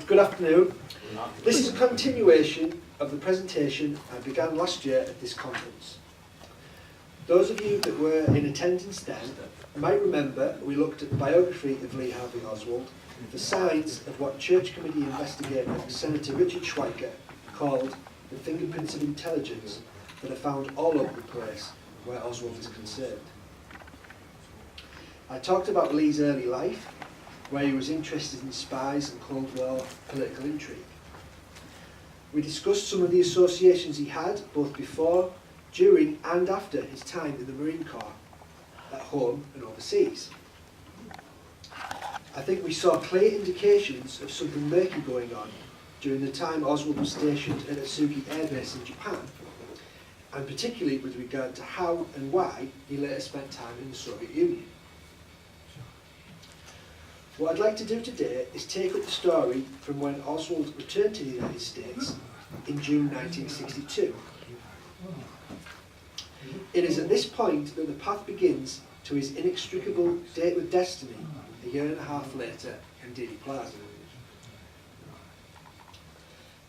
Good afternoon. This is a continuation of the presentation I began last year at this conference. Those of you that were in attendance then might remember we looked at the biography of Lee Harvey Oswald, the signs of what Church Committee investigator Senator Richard Schweiker called the Fingerprints of Intelligence that are found all over the place where Oswald is concerned. I talked about Lee's early life, where he was interested in spies and Cold War political intrigue. We discussed some of the associations he had both before, during and after his time in the Marine Corps, at home and overseas. I think we saw clear indications of something murky going on during the time Oswald was stationed at Atsugi Air Base in Japan, and particularly with regard to how and why he later spent time in the Soviet Union. What I'd like to do today is take up the story from when Oswald returned to the United States in June 1962. It is at this point that the path begins to his inextricable date with destiny a year and a half later in Dealey Plaza.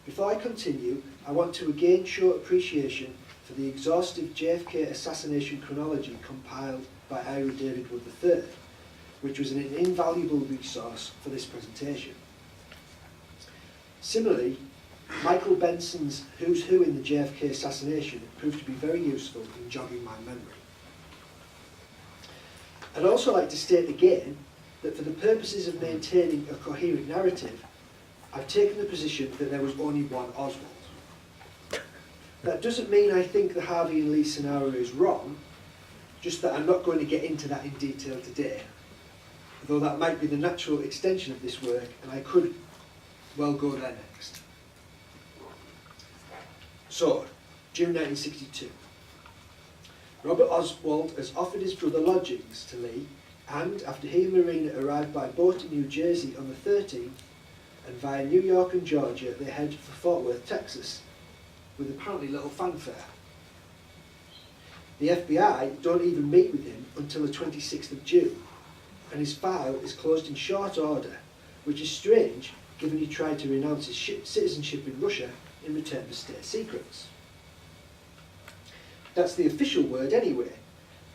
Before I continue, I want to again show appreciation for the exhaustive JFK assassination chronology compiled by Ira David Wood III, which was an invaluable resource for this presentation. Similarly, Michael Benson's Who's Who in the JFK assassination proved to be very useful in jogging my memory. I'd also like to state again that for the purposes of maintaining a coherent narrative, I've taken the position that there was only one Oswald. That doesn't mean I think the Harvey and Lee scenario is wrong, just that I'm not going to get into that in detail today, though that might be the natural extension of this work, and I could well go there next. So, June 1962. Robert Oswald has offered his brother lodgings to Lee, and after he and Marina arrived by boat in New Jersey on the 13th, and via New York and Georgia, they head for Fort Worth, Texas, with apparently little fanfare. The FBI don't even meet with him until the 26th of June, and his file is closed in short order, which is strange given he tried to renounce his citizenship in Russia in return for state secrets. That's the official word anyway,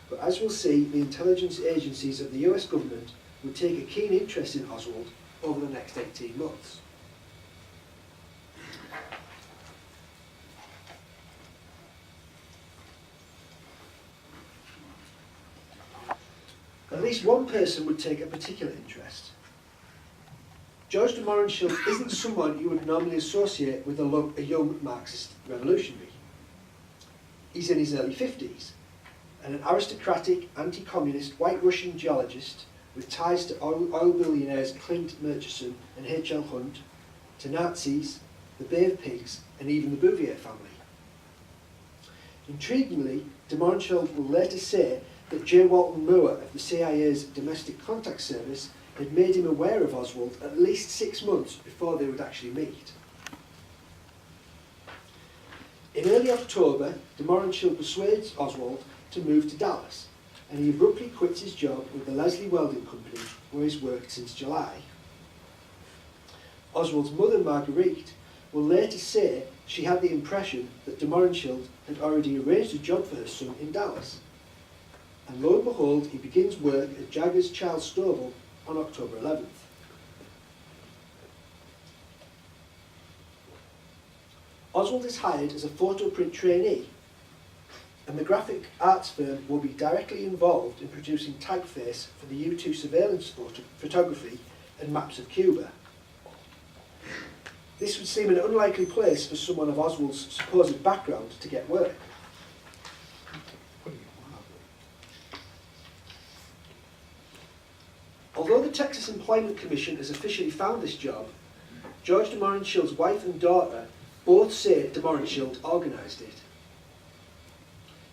but as we'll see, the intelligence agencies of the US government would take a keen interest in Oswald over the next 18 months. At least one person would take a particular interest. George de Mohrenschildt isn't someone you would normally associate with a young Marxist revolutionary. He's in his early 50s, and an aristocratic, anti-communist white Russian geologist with ties to oil billionaires Clint Murchison and H.L. Hunt, to Nazis, the Bay of Pigs, and even the Bouvier family. Intriguingly, de Mohrenschildt will later say that J. Walton Moore of the CIA's Domestic Contact Service had made him aware of Oswald at least 6 months before they would actually meet. In early October, de Mohrenschildt persuades Oswald to move to Dallas, and he abruptly quits his job with the Leslie Welding Company, where he's worked since July. Oswald's mother, Marguerite, will later say she had the impression that de Mohrenschildt had already arranged a job for her son in Dallas. And lo and behold, he begins work at Jaggers Charles Stovall on October 11th. Oswald is hired as a photo print trainee, and the graphic arts firm will be directly involved in producing typeface for the U-2 surveillance photography and maps of Cuba. This would seem an unlikely place for someone of Oswald's supposed background to get work. Although the Texas Employment Commission has officially found this job, George de Mohrenschildt's wife and daughter both say de Mohrenschildt organised it.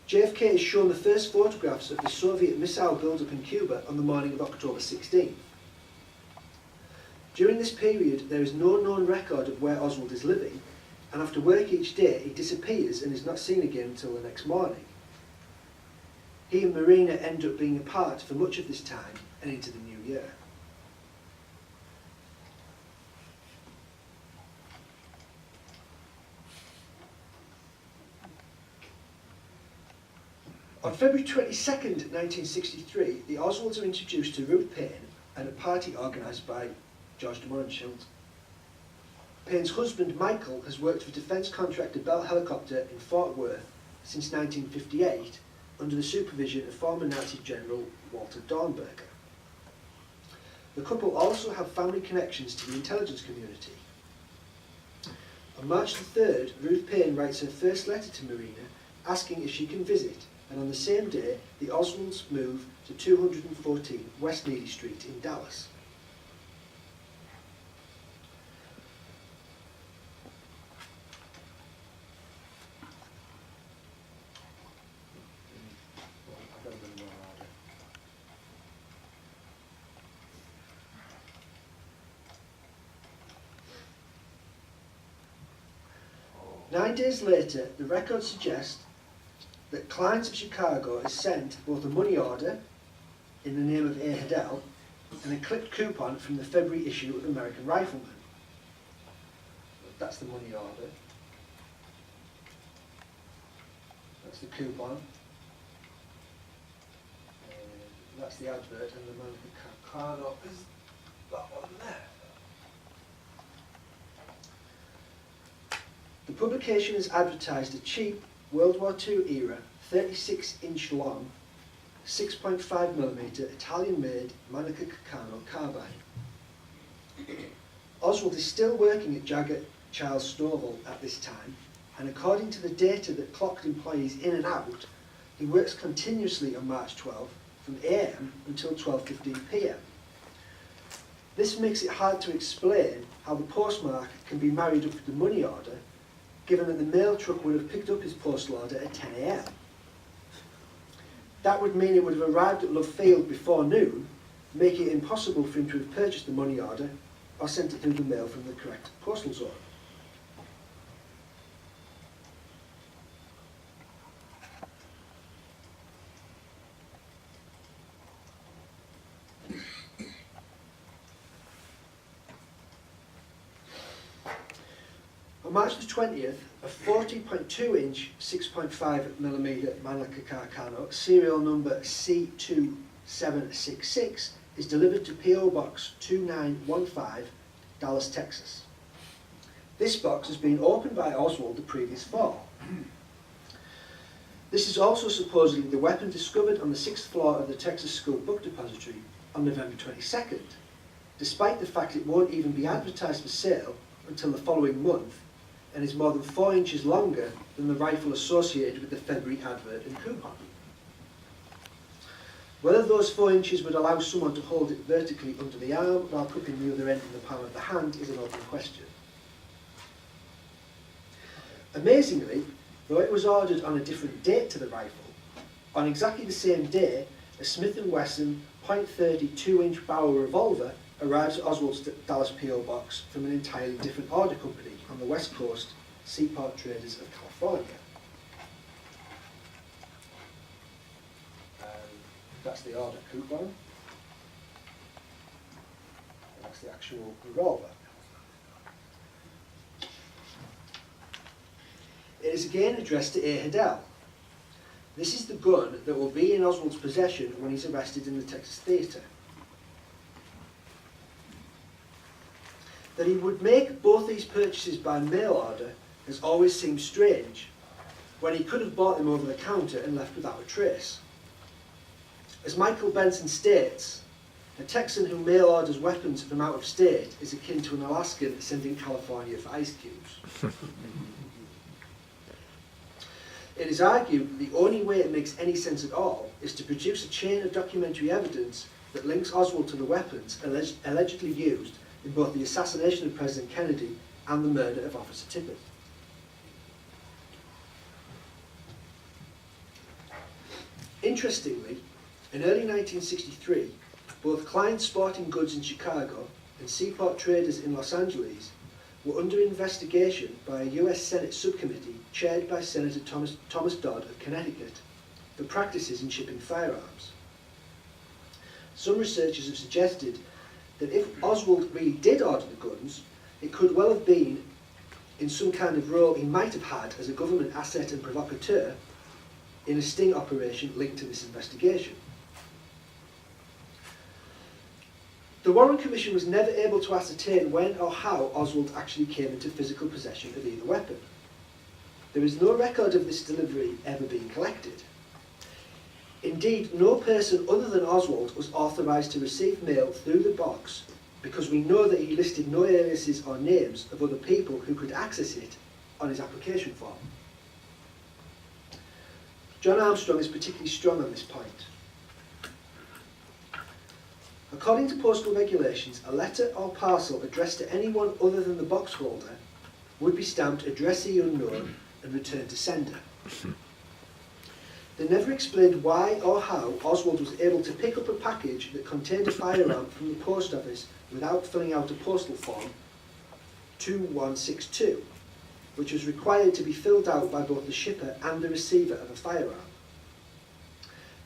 JFK is shown the first photographs of the Soviet missile build-up in Cuba on the morning of October 16th. During this period, there is no known record of where Oswald is living, and after work each day, he disappears and is not seen again until the next morning. He and Marina end up being apart for much of this time and into the new year. On February 22nd, 1963, the Oswalds are introduced to Ruth Payne at a party organised by George de Mohrenschildt. Payne's husband, Michael, has worked for defence contractor Bell Helicopter in Fort Worth since 1958 under the supervision of former Nazi General Walter Dornberger. The couple also have family connections to the intelligence community. On March the 3rd, Ruth Payne writes her first letter to Marina asking if she can visit, and on the same day, the Oswalds move to 214 West Neely Street in Dallas. Nine days later, the records suggest that clients of Chicago is sent both a money order in the name of A. Hedel and a clipped coupon from the February issue of American Rifleman. That's the money order. That's the coupon. That's the advert, and the American Carno is that one there. The publication has advertised a cheap World War II era 36-inch long 6.5mm Italian-made Manica Carno carbine. Oswald is still working at Jagged Charles Stovall at this time, and according to the data that clocked employees in and out, he works continuously on March 12 from AM until 12:15 PM. This makes it hard to explain how the postmark can be married up with the money order, given that the mail truck would have picked up his postal order at 10 AM. That would mean it would have arrived at Love Field before noon, making it impossible for him to have purchased the money order or sent it through the mail from the correct postal zone. On March the 20th, a 40.2-inch 6.5mm Manica Carno, serial number C2766, is delivered to P.O. Box 2915, Dallas, Texas. This box has been opened by Oswald the previous fall. This is also supposedly the weapon discovered on the 6th floor of the Texas School Book Depository on November 22nd, despite the fact it won't even be advertised for sale until the following month, and is more than 4 inches longer than the rifle associated with the February advert and coupon. Whether those 4 inches would allow someone to hold it vertically under the arm while cupping the other end in the palm of the hand is an open question. Amazingly, though it was ordered on a different date to the rifle, on exactly the same day, a Smith & Wesson .30 2-inch Bauer revolver arrives at Oswald's Dallas P.O. Box from an entirely different order company on the West Coast, Seaport Traders of California. That's the order coupon. And that's the actual revolver. It is again addressed to A. Hedel. This is the gun that will be in Oswald's possession when he's arrested in the Texas Theatre. That he would make both these purchases by mail order has always seemed strange, when he could have bought them over the counter and left without a trace. As Michael Benson states, a Texan who mail orders weapons from out of state is akin to an Alaskan sending California for ice cubes. It is argued that the only way it makes any sense at all is to produce a chain of documentary evidence that links Oswald to the weapons allegedly used in both the assassination of President Kennedy and the murder of Officer Tippit. Interestingly, in early 1963, both Klein Sporting Goods in Chicago and Seaport Traders in Los Angeles were under investigation by a US Senate subcommittee chaired by Senator Thomas Dodd of Connecticut for practices in shipping firearms. Some researchers have suggested that if Oswald really did order the guns, it could well have been in some kind of role he might have had as a government asset and provocateur, in a sting operation linked to this investigation. The Warren Commission was never able to ascertain when or how Oswald actually came into physical possession of either weapon. There is no record of this delivery ever being collected. Indeed, no person other than Oswald was authorised to receive mail through the box, because we know that he listed no aliases or names of other people who could access it on his application form. John Armstrong is particularly strong on this point. According to postal regulations, a letter or parcel addressed to anyone other than the box holder would be stamped addressee unknown and returned to sender. They never explained why or how Oswald was able to pick up a package that contained a firearm from the post office without filling out a postal form 2162, which was required to be filled out by both the shipper and the receiver of a firearm.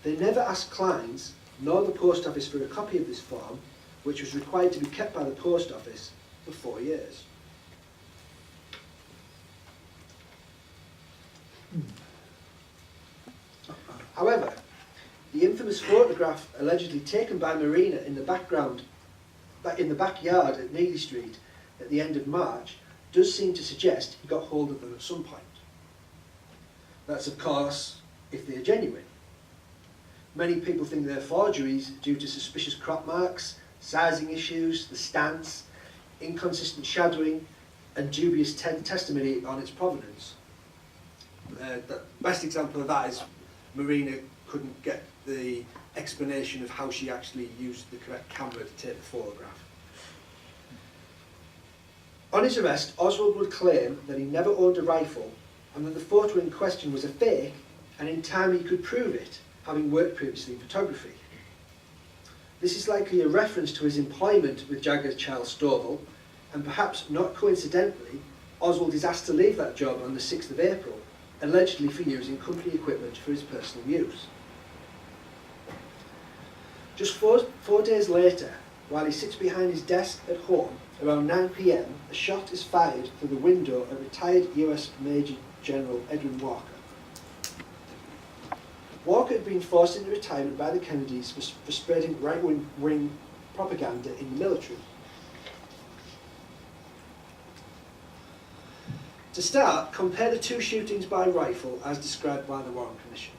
They never asked Klein's nor the post office for a copy of this form, which was required to be kept by the post office for 4 years. However, the infamous photograph allegedly taken by Marina in the backyard at Neely Street at the end of March does seem to suggest he got hold of them at some point. That's, of course, if they are genuine. Many people think they're forgeries due to suspicious crop marks, sizing issues, the stance, inconsistent shadowing, and dubious testimony on its provenance. The best example of that is Marina couldn't get the explanation of how she actually used the correct camera to take the photograph. On his arrest, Oswald would claim that he never owned a rifle and that the photo in question was a fake, and in time he could prove it, having worked previously in photography. This is likely a reference to his employment with Jagger Charles Stovall, and perhaps not coincidentally, Oswald is asked to leave that job on the 6th of April, allegedly for using company equipment for his personal use. Just four days later, while he sits behind his desk at home, around 9 p.m, a shot is fired through the window of retired US Major General Edwin Walker. Walker had been forced into retirement by the Kennedys for spreading right-wing propaganda in the military. To start, compare the two shootings by rifle as described by the Warren Commission.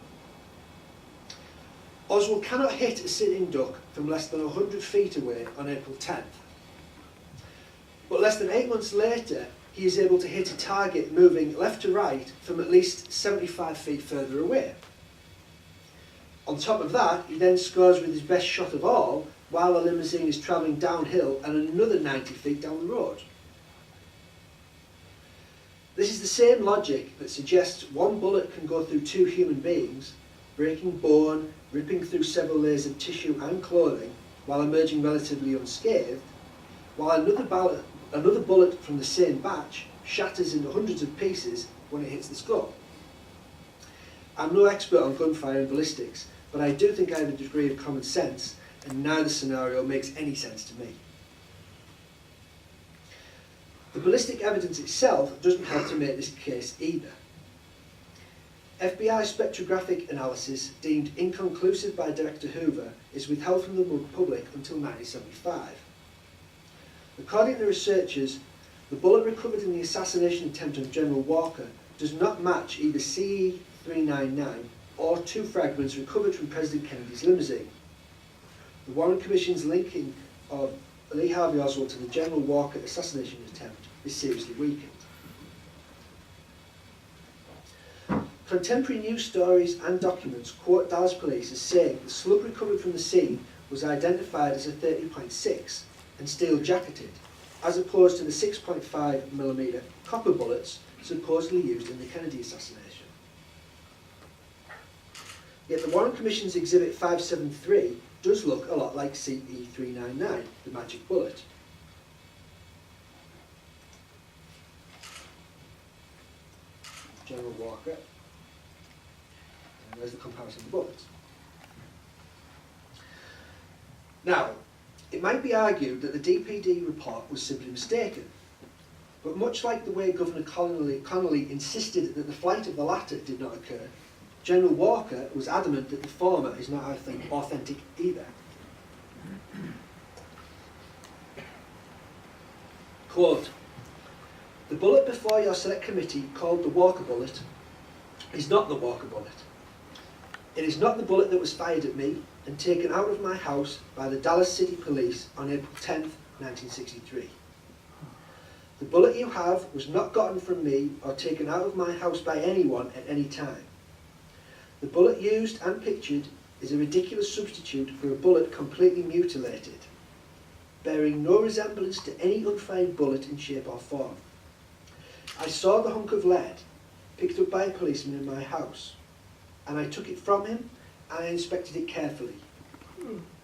Oswald cannot hit a sitting duck from less than 100 feet away on April 10th. But less than 8 months later, he is able to hit a target moving left to right from at least 75 feet further away. On top of that, he then scores with his best shot of all while the limousine is travelling downhill and another 90 feet down the road. This is the same logic that suggests one bullet can go through two human beings, breaking bone, ripping through several layers of tissue and clothing while emerging relatively unscathed, while another bullet from the same batch shatters into hundreds of pieces when it hits the skull. I'm no expert on gunfire and ballistics, but I do think I have a degree of common sense, and neither scenario makes any sense to me. The ballistic evidence itself doesn't help to make this case either. FBI spectrographic analysis, deemed inconclusive by Director Hoover, is withheld from the public until 1975. According to researchers, the bullet recovered in the assassination attempt on General Walker does not match either CE-399 or two fragments recovered from President Kennedy's limousine. The Warren Commission's linking of Lee Harvey Oswald to the General Walker assassination attempt is seriously weakened. Contemporary news stories and documents quote Dallas police as saying the slug recovered from the scene was identified as a 30.6 and steel jacketed, as opposed to the 6.5mm copper bullets supposedly used in the Kennedy assassination. Yet the Warren Commission's Exhibit 573 does look a lot like CE-399, the magic bullet. General Walker. And there's the comparison of the bullets. Now, it might be argued that the DPD report was simply mistaken, but much like the way Governor Connolly insisted that the flight of the latter did not occur, General Walker was adamant that the former is not authentic either. Quote, "The bullet before your select committee called the Walker bullet is not the Walker bullet. It is not the bullet that was fired at me and taken out of my house by the Dallas City Police on April 10th, 1963. The bullet you have was not gotten from me or taken out of my house by anyone at any time. The bullet used and pictured is a ridiculous substitute for a bullet completely mutilated, bearing no resemblance to any unfired bullet in shape or form. I saw the hunk of lead picked up by a policeman in my house, and I took it from him and I inspected it carefully.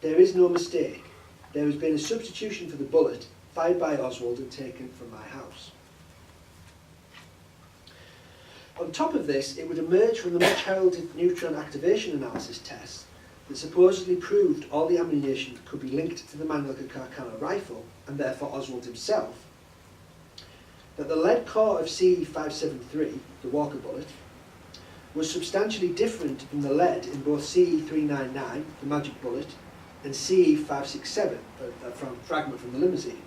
There is no mistake. There has been a substitution for the bullet fired by Oswald and taken from my house." On top of this, it would emerge from the much heralded neutron activation analysis test that supposedly proved all the ammunition could be linked to the Mannlicher Carcano rifle, and therefore Oswald himself, that the lead core of CE-573, the Walker bullet, was substantially different from the lead in both CE-399, the magic bullet, and CE-567, a fragment from the limousine.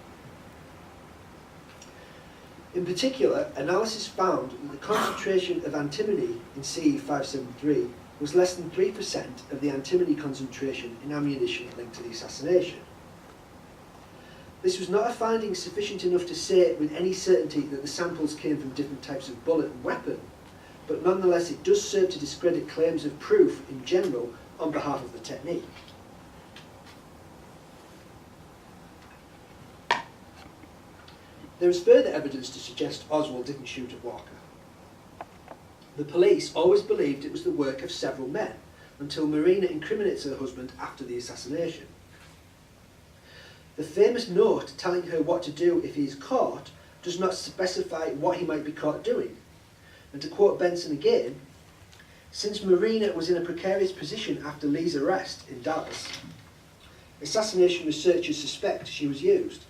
In particular, analysis found that the concentration of antimony in CE-573 was less than 3% of the antimony concentration in ammunition linked to the assassination. This was not a finding sufficient enough to say with any certainty that the samples came from different types of bullet and weapon, but nonetheless it does serve to discredit claims of proof in general on behalf of the technique. There is further evidence to suggest Oswald didn't shoot at Walker. The police always believed it was the work of several men, until Marina incriminates her husband after the assassination. The famous note telling her what to do if he is caught does not specify what he might be caught doing. And to quote Benson again, "Since Marina was in a precarious position after Lee's arrest in Dallas, assassination researchers suspect she was used.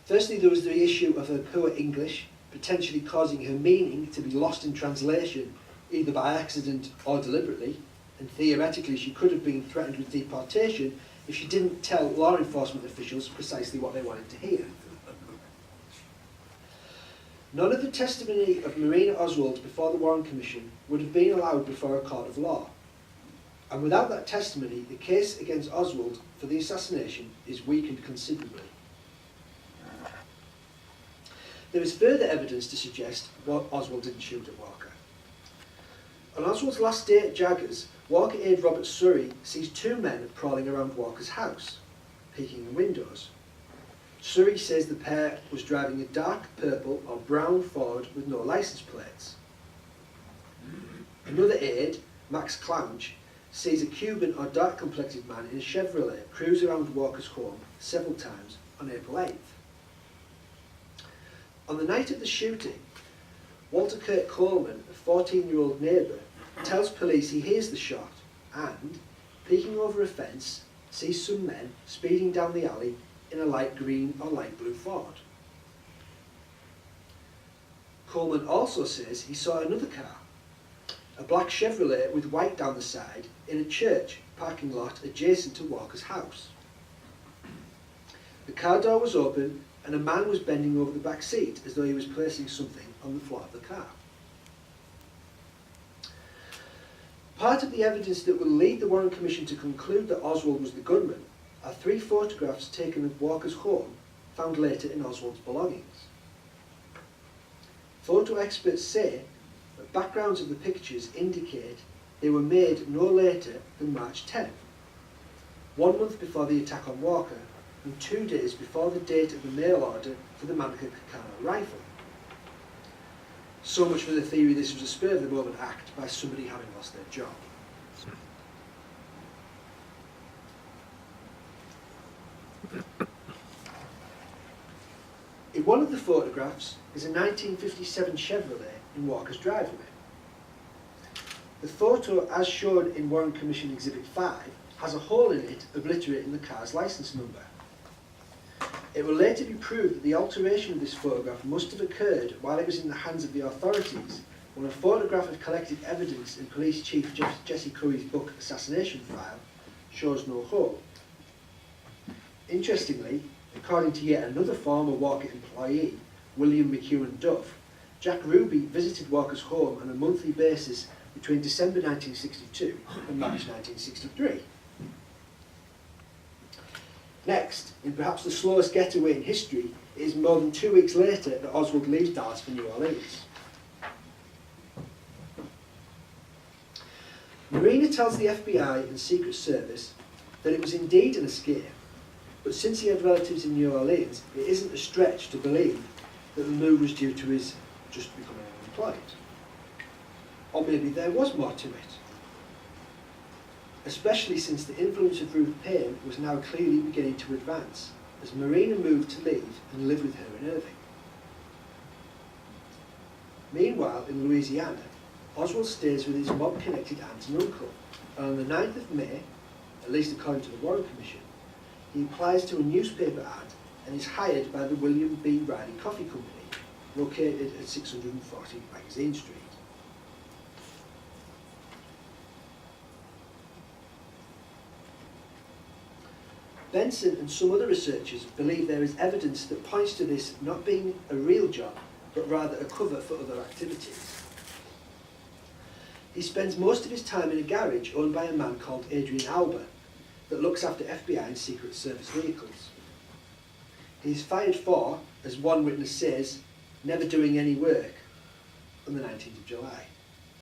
Firstly, there was the issue of her poor English, potentially causing her meaning to be lost in translation, either by accident or deliberately, and theoretically she could have been threatened with deportation if she didn't tell law enforcement officials precisely what they wanted to hear. None of the testimony of Marina Oswald before the Warren Commission would have been allowed before a court of law. And without that testimony, the case against Oswald for the assassination is weakened considerably. There is further evidence to suggest Oswald didn't shoot at Walker. On Oswald's last day at Jaggers, Walker aide Robert Surrey sees two men prowling around Walker's house, peeking in windows. Surrey says the pair was driving a dark purple or brown Ford with no license plates. Another aide, Max Clounch, sees a Cuban or dark-complected man in a Chevrolet cruise around Walker's home several times on April 8th. On the night of the shooting, Walter Kirk Coleman, a 14-year-old neighbour, tells police he hears the shot and, peeking over a fence, sees some men speeding down the alley in a light green or light blue Ford. Coleman also says he saw another car, a black Chevrolet with white down the side, in a church parking lot adjacent to Walker's house. The car door was open and a man was bending over the back seat as though he was placing something on the floor of the car. Part of the evidence that will lead the Warren Commission to conclude that Oswald was the gunman are three photographs taken of Walker's home found later in Oswald's belongings. Photo experts say that backgrounds of the pictures indicate they were made no later than March 10th, 1 month before the attack on Walker and 2 days before the date of the mail order for the Mannlicher Carcano rifle. So much for the theory this was a spur-of-the-moment act by somebody having lost their job. In one of the photographs is a 1957 Chevrolet in Walker's driveway. The photo, as shown in Warren Commission Exhibit 5, has a hole in it obliterating the car's licence number. It will later be proved that the alteration of this photograph must have occurred while it was in the hands of the authorities, when a photograph of collected evidence in Police Chief Jesse Curry's book Assassination File shows no hope. Interestingly, according to yet another former Walker employee, William McEwen Duff, Jack Ruby visited Walker's home on a monthly basis between December 1962 and March 1963. Next, in perhaps the slowest getaway in history, it is more than 2 weeks later that Oswald leaves Dallas for New Orleans. Marina tells the FBI and Secret Service that it was indeed an escape, but since he had relatives in New Orleans, it isn't a stretch to believe that the move was due to his just becoming unemployed. Or maybe there was more to it, especially since the influence of Ruth Payne was now clearly beginning to advance, as Marina moved to leave and live with her in Irving. Meanwhile, in Louisiana, Oswald stays with his mob-connected aunt and uncle, and on the 9th of May, at least according to the Warren Commission, he applies to a newspaper ad and is hired by the William B. Riley Coffee Company, located at 640 Magazine Street. Benson and some other researchers believe there is evidence that points to this not being a real job, but rather a cover for other activities. He spends most of his time in a garage owned by a man called Adrian Alba that looks after FBI and Secret Service vehicles. He is fired for, as one witness says, never doing any work on the 19th of July.